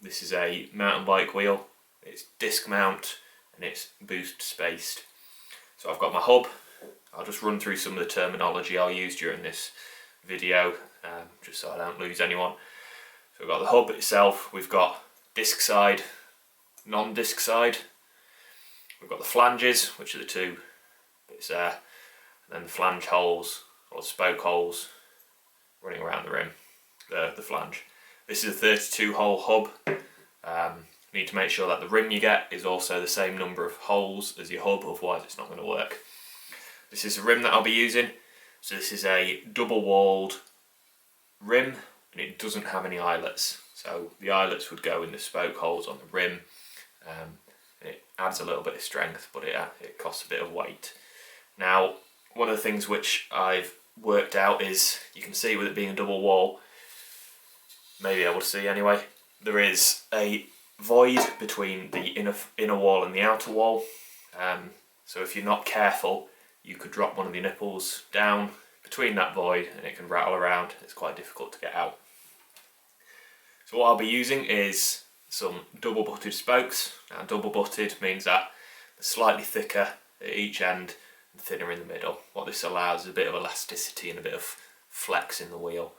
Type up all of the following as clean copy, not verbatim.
This is a mountain bike wheel. It's disc mount and it's boost spaced. So I've got my hub. I'll just run through some of the terminology I'll use during this video, just so I don't lose anyone. So we've got the hub itself, we've got disc side, non-disc side. We've got the flanges, which are the two bits there, and then the flange holes, or spoke holes, running around the rim, the flange. This is a 32 hole hub. You need to make sure that the rim you get is also the same number of holes as your hub, otherwise it's not going to work. This is the rim that I'll be using. So this is a double walled rim, and it doesn't have any eyelets. So the eyelets would go in the spoke holes on the rim. It adds a little bit of strength, but it costs a bit of weight. Now, one of the things which I've worked out is, you can see with it being a double wall, maybe able to see anyway, there is a void between the inner wall and the outer wall. So if you're not careful, you could drop one of your nipples down between that void and it can rattle around. It's quite difficult to get out. So what I'll be using is some double butted spokes. Now, double butted means that they're slightly thicker at each end and thinner in the middle. What this allows is a bit of elasticity and a bit of flex in the wheel.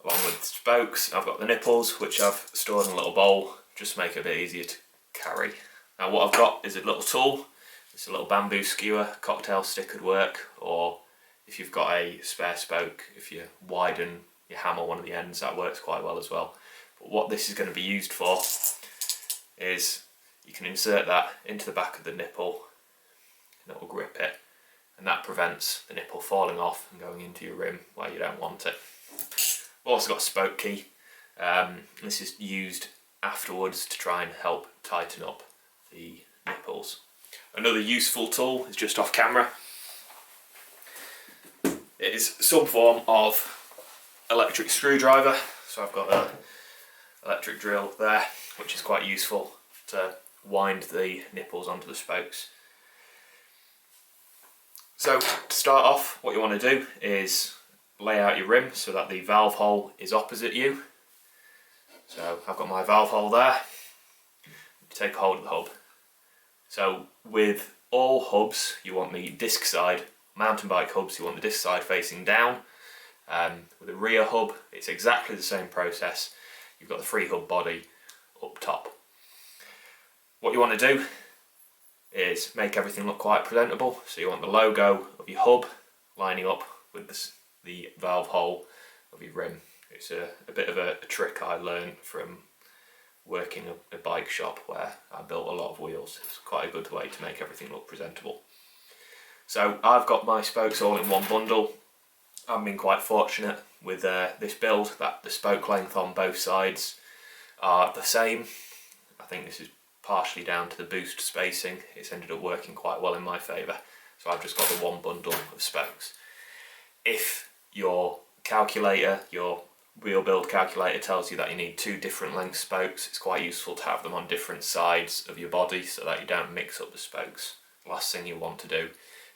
Along with the spokes, I've got the nipples, which I've stored in a little bowl, just to make it a bit easier to carry. Now what I've got is a little tool. It's a little bamboo skewer. Cocktail stick could work, or if you've got a spare spoke, if you widen, you hammer one of the ends, that works quite well as well. But what this is going to be used for is, you can insert that into the back of the nipple and it will grip it, and that prevents the nipple falling off and going into your rim where you don't want it. I've also got a spoke key. This is used afterwards to try and help tighten up the nipples. Another useful tool is just off camera. It is some form of electric screwdriver. So I've got an electric drill there, which is quite useful to wind the nipples onto the spokes. So to start off, what you want to do is lay out your rim so that the valve hole is opposite you. So I've got my valve hole there. Take hold of the hub. So with all hubs, you want the disc side, mountain bike hubs, you want the disc side facing down. With a rear hub, it's exactly the same process. You've got the free hub body up top. What you want to do is make everything look quite presentable. So you want the logo of your hub lining up with the valve hole of your rim. It's a bit of a trick I learned from working a bike shop where I built a lot of wheels. It's quite a good way to make everything look presentable. So I've got my spokes all in one bundle. I've been quite fortunate with this build that the spoke length on both sides are the same. I think this is partially down to the boost spacing. It's ended up working quite well in my favour. So I've just got the one bundle of spokes. If your calculator, your wheel build calculator tells you that you need two different length spokes, it's quite useful to have them on different sides of your body so that you don't mix up the spokes. The last thing you want to do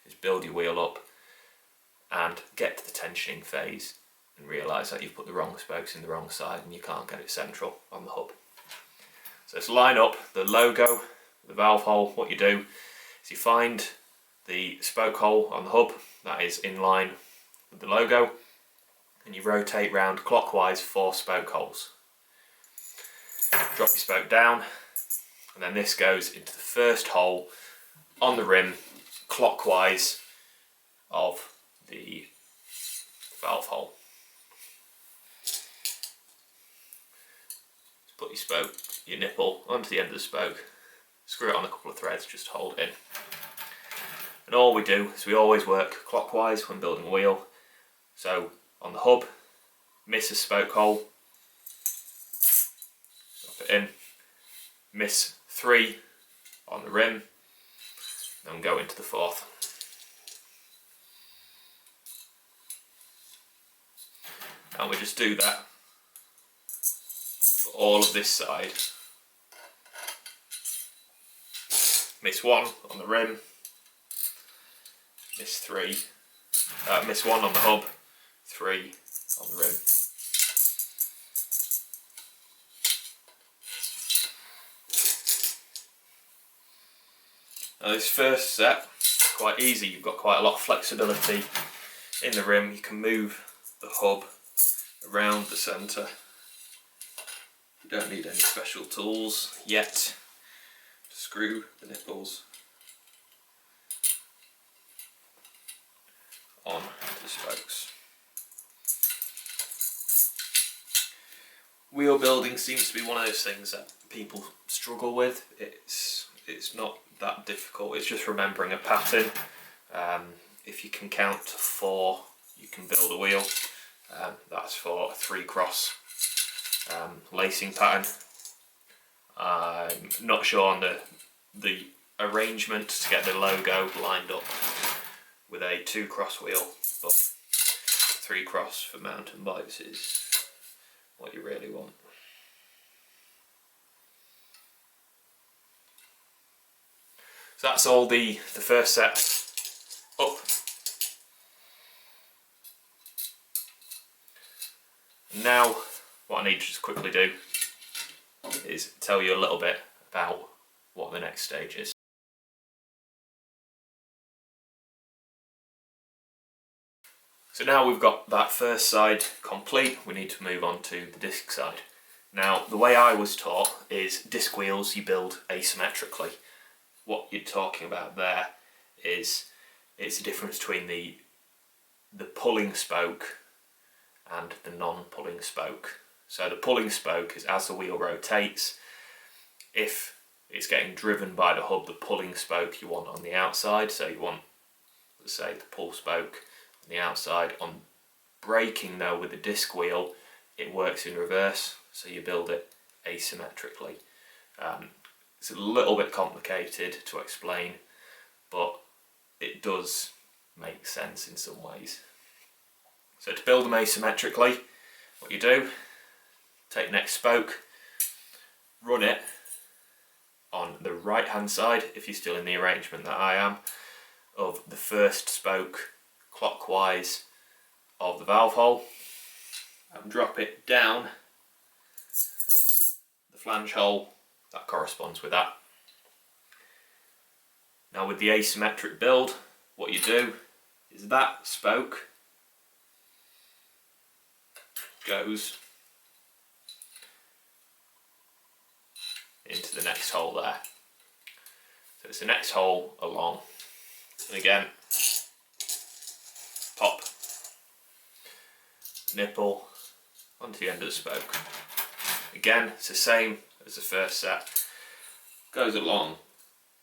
is build your wheel up and get to the tensioning phase and realise that you've put the wrong spokes in the wrong side and you can't get it central on the hub. So to line up the logo, the valve hole, what you do is you find the spoke hole on the hub that is in line with the logo, and you rotate round clockwise 4 spoke holes. Drop your spoke down, and then this goes into the first hole on the rim clockwise of the valve hole. Put your spoke, your nipple onto the end of the spoke, screw it on a couple of threads, just hold it in. And all we do is we always work clockwise when building a wheel. So on the hub, miss a spoke hole, drop it in, miss 3 on the rim, then go into the 4th. And we just do that for all of this side. Miss 1 on the rim, miss 3, miss 1 on the hub, 3 on the rim. Now this first set, quite easy, you've got quite a lot of flexibility in the rim. You can move the hub around the centre. You don't need any special tools yet to screw the nipples on the spokes. Wheel building seems to be one of those things that people struggle with. It's not that difficult, it's just remembering a pattern. If you can count to 4, you can build a wheel. That's for a 3-cross lacing pattern. I'm not sure on the arrangement to get the logo lined up with a 2-cross wheel, but 3-cross for mountain bikes is what you really want. So that's all the first set up. And now what I need to just quickly do is tell you a little bit about what the next stage is. So now we've got that first side complete, we need to move on to the disc side. Now the way I was taught is disc wheels you build asymmetrically. What you're talking about there is it's the difference between the pulling spoke and the non-pulling spoke. So the pulling spoke is as the wheel rotates, if it's getting driven by the hub, the pulling spoke you want on the outside, so you want, let's say, the pull spoke on the outside. On braking though with the disc wheel, it works in reverse, so you build it asymmetrically. It's a little bit complicated to explain, but it does make sense in some ways. So to build them asymmetrically, what you do, take next spoke, run it on the right hand side, if you're still in the arrangement that I am, of the first spoke clockwise of the valve hole, and drop it down the flange hole that corresponds with that. Now with the asymmetric build, what you do is that spoke goes into the next hole there. So it's the next hole along, and again, pop nipple onto the end of the spoke. Again, it's the same as the first set. Goes along,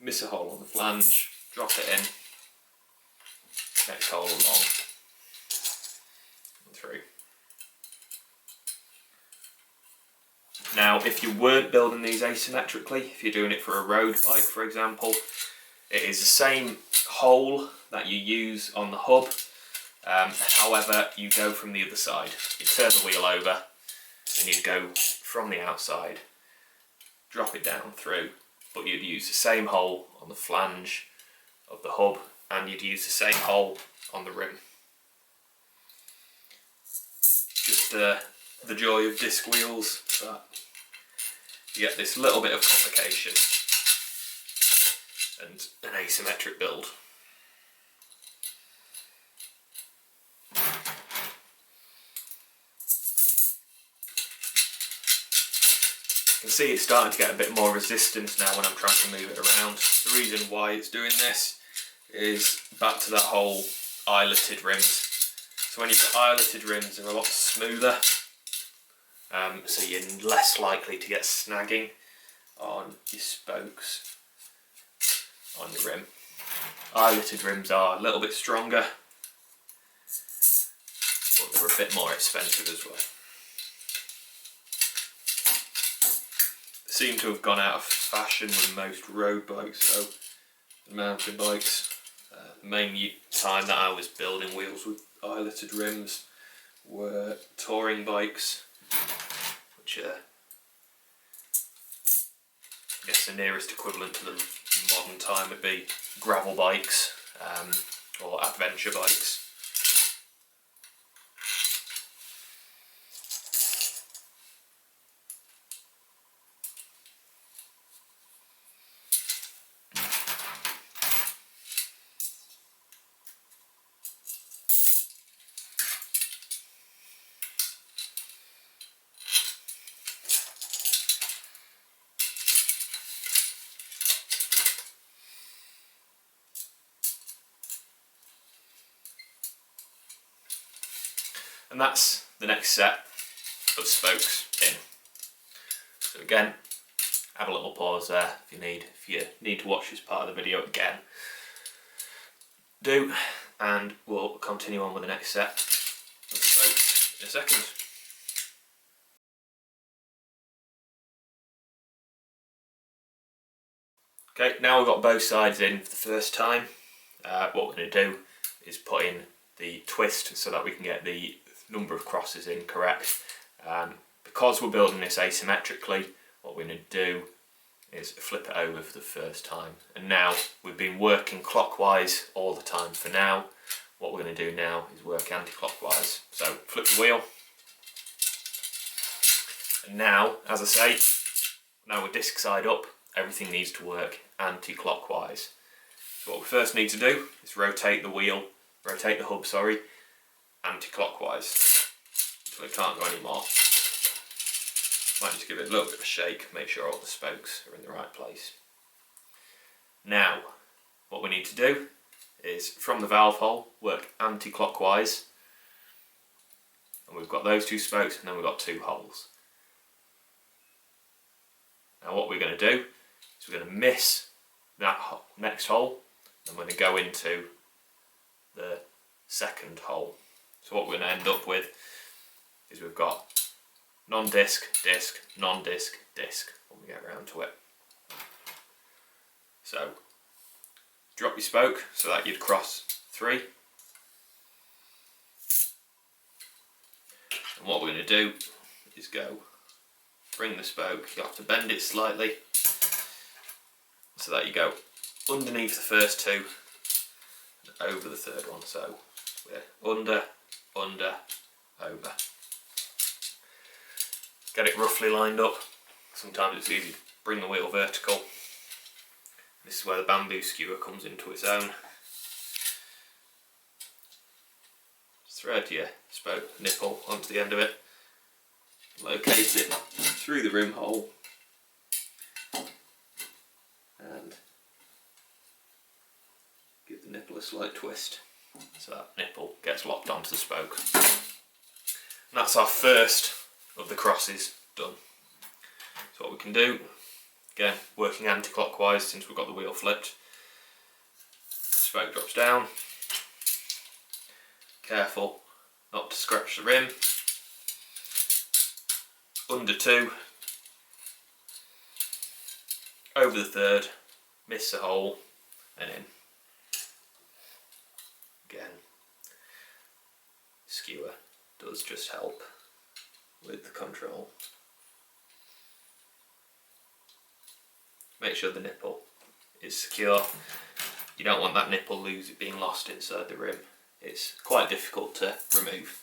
miss a hole on the flange, drop it in, next hole along, and through. Now, if you weren't building these asymmetrically, if you're doing it for a road bike, for example, it is the same hole that you use on the hub. However, you go from the other side. You turn the wheel over and you go from the outside, drop it down through, but you'd use the same hole on the flange of the hub and you'd use the same hole on the rim. Just the joy of disc wheels, that you get this little bit of complication and an asymmetric build. You can see it's starting to get a bit more resistance now when I'm trying to move it around. The reason why it's doing this is back to that whole eyeletted rims. So when you've got eyeletted rims, they're a lot smoother, so you're less likely to get snagging on your spokes on your rim. Eyeletted rims are a little bit stronger, but they're a bit more expensive as well. They seem to have gone out of fashion with most road bikes, though, and mountain bikes. The main time that I was building wheels with eyeletted rims were touring bikes, which are, I guess the nearest equivalent to them in modern time would be gravel bikes or adventure bikes. And that's the next set of spokes in. So again, have a little pause there if you need to watch this part of the video again. Do, and we'll continue on with the next set of spokes in a second. Okay, now we've got both sides in for the first time. What we're going to do is put in the twist so that we can get the number of crosses in correct. Because we're building this asymmetrically, what we're going to do is flip it over for the first time. And now we've been working clockwise all the time for now. What we're going to do now is work anti-clockwise. So flip the wheel. And now, as I say, now we're disc side up, everything needs to work anti-clockwise. So what we first need to do is rotate the hub, anti-clockwise until it can't go anymore. Might just give it a little bit of a shake, make sure all the spokes are in the right place. Now, what we need to do is, from the valve hole, work anti-clockwise. And we've got those two spokes, and then we've got two holes. Now what we're going to do is we're going to miss that next hole, and we're going to go into the second hole. So what we're going to end up with is we've got non-disc, disc, non-disc, disc when we get around to it. So drop your spoke so that you'd cross 3. And what we're going to do is bring the spoke, you have to bend it slightly so that you go underneath the first two and over the third one. So we're under, over. Get it roughly lined up. Sometimes it's easy to bring the wheel vertical. This is where the bamboo skewer comes into its own. Thread your spoke nipple onto the end of it. Locate it through the rim hole and give the nipple a slight twist so that nipple gets locked onto the spoke. And that's our first of the crosses done. So what we can do, again working anti-clockwise since we've got the wheel flipped, spoke drops down, careful not to scratch the rim, under 2, over the third, miss the hole and in. Again, skewer does just help with the control. Make sure the nipple is secure. You don't want that nipple being lost inside the rim. It's quite difficult to remove.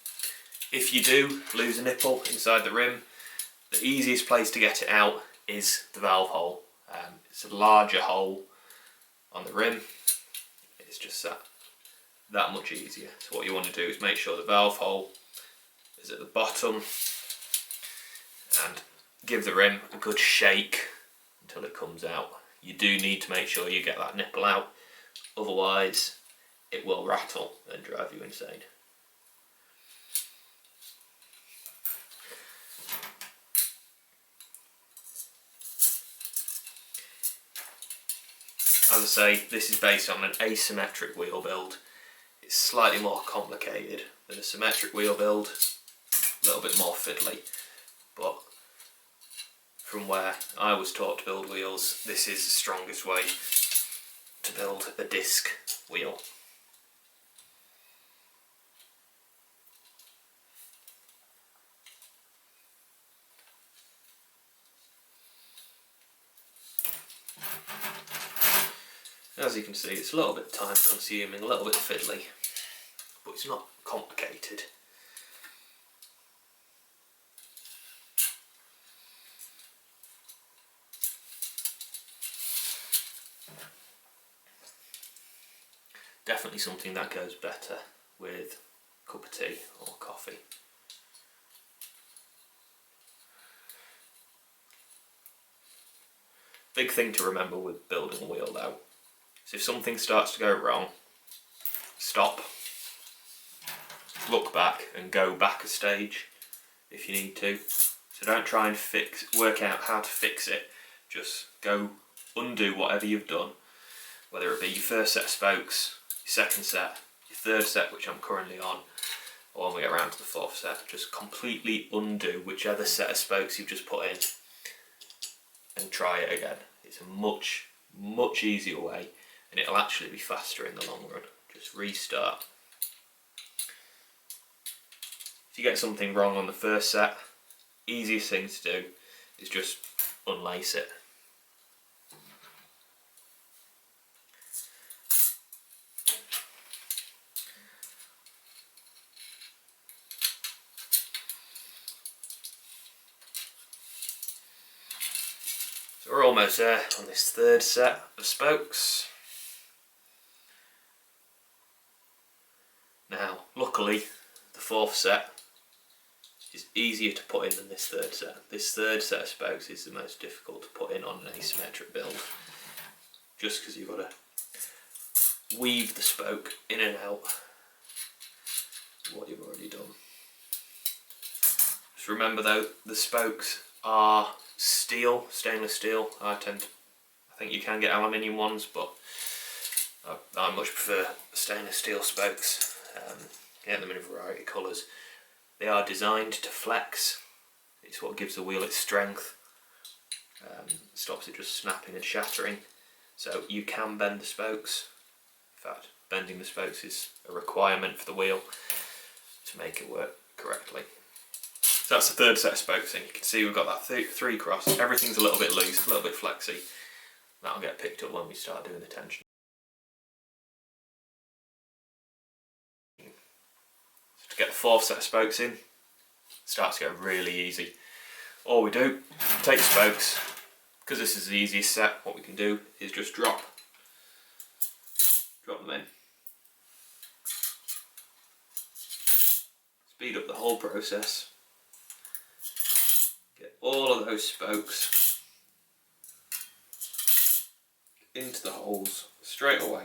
If you do lose a nipple inside the rim, the easiest place to get it out is the valve hole. It's a larger hole on the rim. It's just that much easier. So what you want to do is make sure the valve hole is at the bottom and give the rim a good shake until it comes out. You do need to make sure you get that nipple out, otherwise it will rattle and drive you insane. As I say, this is based on an asymmetric wheel build. It's slightly more complicated than a symmetric wheel build, a little bit more fiddly, but from where I was taught to build wheels, this is the strongest way to build a disc wheel. As you can see, it's a little bit time consuming, a little bit fiddly, but it's not complicated. Definitely something that goes better with a cup of tea or coffee. Big thing to remember with building a wheel though, is if something starts to go wrong, stop, look back and go back a stage if you need to. So don't try and work out how to fix it. Just go undo whatever you've done, whether it be your first set of spokes, your second set, your third set, which I'm currently on, or when we get around to the fourth set. Just completely undo whichever set of spokes you've just put in and try it again. It's a much easier way, and it'll actually be faster in the long run. Just restart. If you get something wrong on the first set, easiest thing to do is just unlace it. So we're almost there on this third set of spokes. Now, luckily, the fourth set is easier to put in than this third set. This third set of spokes is the most difficult to put in on an asymmetric build, just because you've got to weave the spoke in and out of what you've already done. Just remember though, the spokes are steel, stainless steel. I think you can get aluminium ones, but I much prefer stainless steel spokes. Get them in a variety of colours. They are designed to flex. It's what gives the wheel its strength. Stops it just snapping and shattering. So you can bend the spokes. In fact, bending the spokes is a requirement for the wheel to make it work correctly. So that's the third set of spokes, and you can see we've got that three cross. Everything's a little bit loose, a little bit flexy. That'll get picked up when we start doing the tension. So to get the fourth set of spokes in, it starts to get really easy. All we do, take the spokes, because this is the easiest set, what we can do is just drop them in. Speed up the whole process. Get all of those spokes into the holes straight away.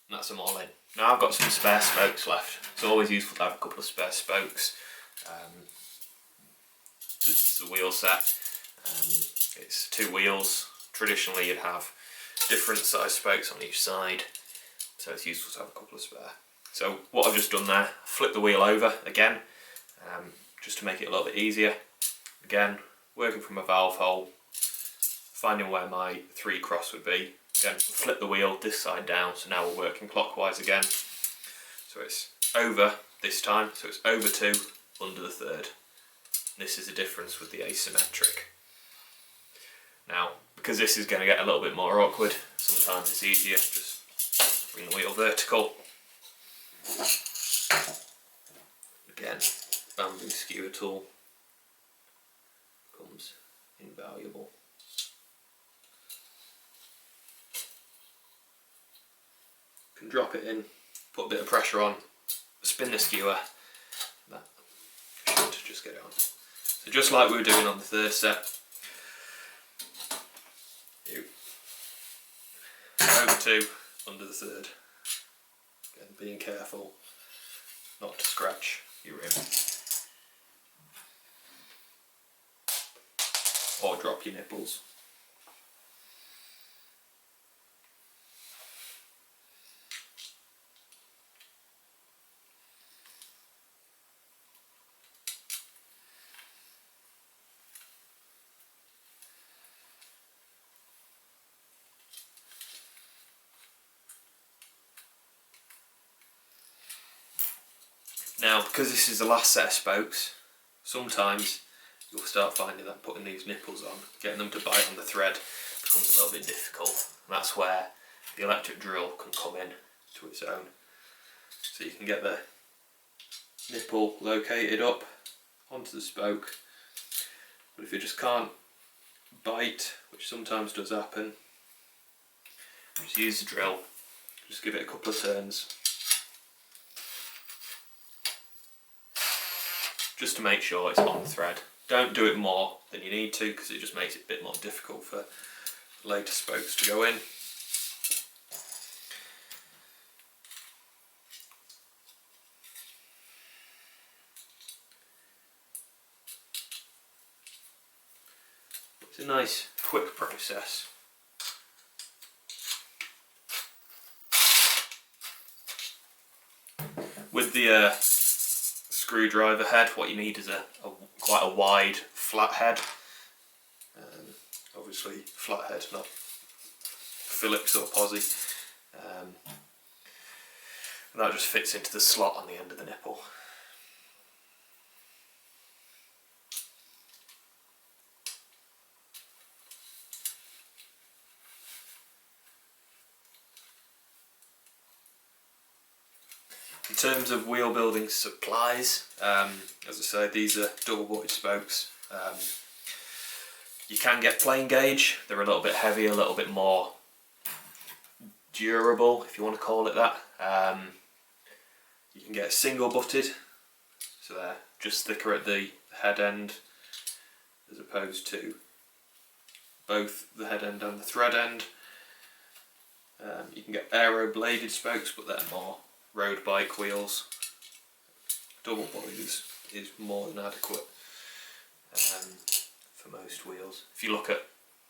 And that's them all in. Now I've got some spare spokes left. It's always useful to have a couple of spare spokes. This is a wheel set. It's 2 wheels. Traditionally you'd have different size spokes on each side, so it's useful to have a couple of spare. So what I've just done there, flip the wheel over again, just to make it a little bit easier. Again, working from a valve hole, finding where my 3 cross would be. Again, flip the wheel this side down, so now we're working clockwise again. So it's over this time, so it's over 2, under the 3rd. This is the difference with the asymmetric. Now, because this is going to get a little bit more awkward, sometimes it's easier just bring the wheel vertical. Again, bamboo skewer tool becomes invaluable. You can drop it in, put a bit of pressure on, spin the skewer, that should just get it on. So just like we were doing on the third set, over 2, under the 3rd. Again, being careful not to scratch your rim or drop your nipples. Now, because this is the last set of spokes, sometimes you'll start finding that putting these nipples on, getting them to bite on the thread, becomes a little bit difficult. And that's where the electric drill can come in to its own. So you can get the nipple located up onto the spoke, but if you just can't bite, which sometimes does happen, just use the drill, just give it a couple of turns, just to make sure it's on the thread. Don't do it more than you need to, because it just makes it a bit more difficult for later spokes to go in. It's a nice quick process. With the screwdriver head, what you need is quite a wide flat head. Obviously flat head, not Phillips or Posi. And that just fits into the slot on the end of the nipple. In terms of wheel building supplies, as I say, these are double butted spokes. You can get plain gauge. They're a little bit heavier, a little bit more durable, if you want to call it that. You can get single butted, so they're just thicker at the head end, as opposed to both the head end and the thread end. You can get aero bladed spokes, but they're more road bike wheels. Double butted is more than adequate for most wheels. If you look at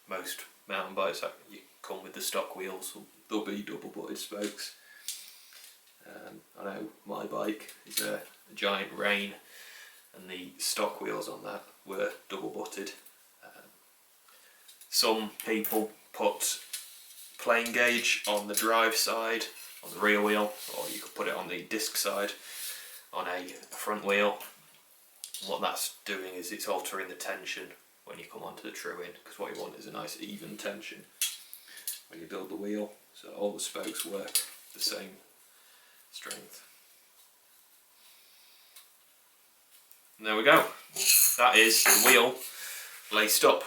most mountain bikes, you come with the stock wheels, they'll be double butted spokes. I know my bike is a Giant Rain, and the stock wheels on that were double butted. Some people put plain gauge on the drive side, on the rear wheel, or you could put it on the disc side on a front wheel. And what that's doing is it's altering the tension when you come onto the true-in, because what you want is a nice even tension when you build the wheel, so all the spokes work the same strength. And there we go. That is the wheel laced up.